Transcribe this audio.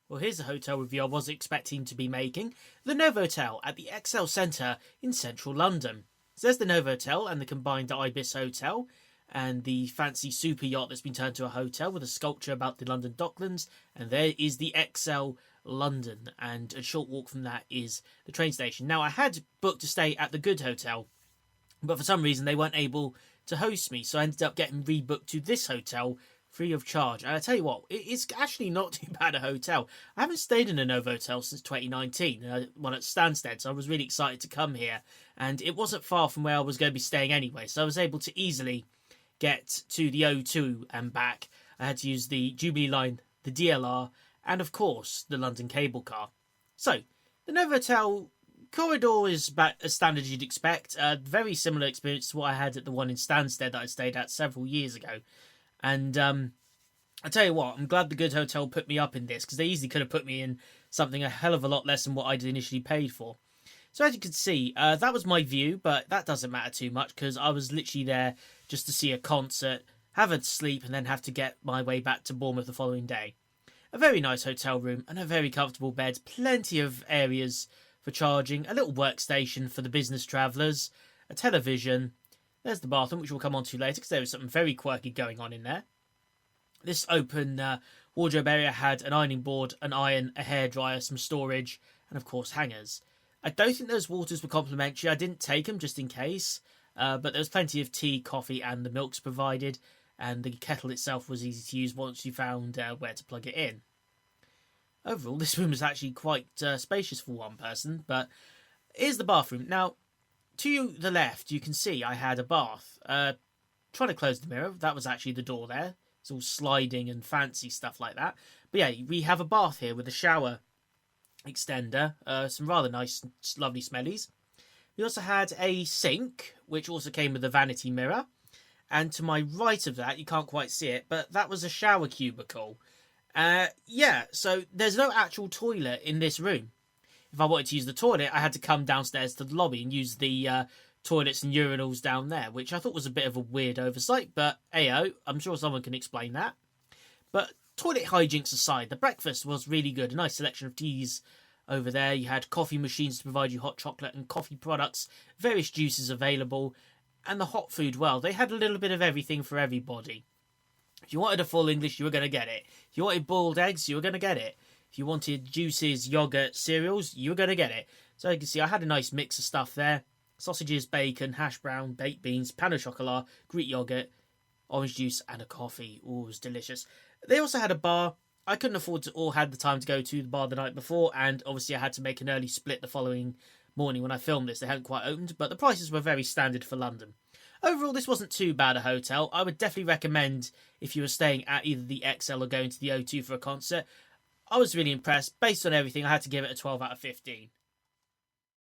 Well, here's a hotel review I was expecting to be making. The Novotel at the XL Centre in central London. So there's the Novotel and the combined Ibis Hotel and the fancy super yacht that's been turned to a hotel with a sculpture about the London Docklands. And there is the XL London, and a short walk from that is the train station. Now, I had booked to stay at the Good Hotel, but for some reason they weren't able to host me, so I ended up getting rebooked to this hotel free of charge. And I tell you what, it's actually not too bad a hotel. I haven't stayed in a Novotel since 2019, one at Stansted, so I was really excited to come here. And it wasn't far from where I was going to be staying anyway, so I was able to easily get to the O2 and back. I had to use the Jubilee line, the DLR, and of course the London cable car. So, the Novotel corridor is about as standard as you'd expect. A very similar experience to what I had at the one in Stansted that I stayed at several years ago. And I tell you what, I'm glad the Good Hotel put me up in this, because they easily could have put me in something a hell of a lot less than what I'd initially paid for. So as you can see, that was my view, but that doesn't matter too much, because I was literally there just to see a concert, have a sleep, and then have to get my way back to Bournemouth the following day. A very nice hotel room and a very comfortable bed, plenty of areas for charging, a little workstation for the business travellers, a television. There's the bathroom, which we'll come on to later, because there was something very quirky going on in there. This open wardrobe area had an ironing board, an iron, a hairdryer, some storage, and of course hangers. I don't think those waters were complimentary. I didn't take them just in case, but there was plenty of tea, coffee, and the milks provided, and the kettle itself was easy to use once you found where to plug it in. Overall, this room is actually quite spacious for one person, but here's the bathroom. Now, to the left, you can see I had a bath. Trying to close the mirror, that was actually the door there. It's all sliding and fancy stuff like that. But yeah, we have a bath here with a shower extender, some rather nice, lovely smellies. We also had a sink, which also came with a vanity mirror. And to my right of that, you can't quite see it, but that was a shower cubicle. Yeah, so there's no actual toilet in this room. If I wanted to use the toilet, I had to come downstairs to the lobby and use the toilets and urinals down there, which I thought was a bit of a weird oversight, but ayo, I'm sure someone can explain that. But toilet hijinks aside, the breakfast was really good. A nice selection of teas over there. You had coffee machines to provide you hot chocolate and coffee products, various juices available, and the hot food, well, they had a little bit of everything for everybody. If you wanted a full English, you were going to get it. If you wanted boiled eggs, you were going to get it. If you wanted juices, yoghurt, cereals, you were going to get it. So you can see I had a nice mix of stuff there. Sausages, bacon, hash brown, baked beans, pain au chocolat, Greek yoghurt, orange juice, and a coffee. Ooh, it was delicious. They also had a bar. I couldn't afford to, or had the time to go to the bar the night before, and obviously I had to make an early split the following morning when I filmed this. They hadn't quite opened, but the prices were very standard for London. Overall, this wasn't too bad a hotel. I would definitely recommend if you were staying at either the XL or going to the O2 for a concert. I was really impressed. Based on everything, I had to give it a 12 out of 15.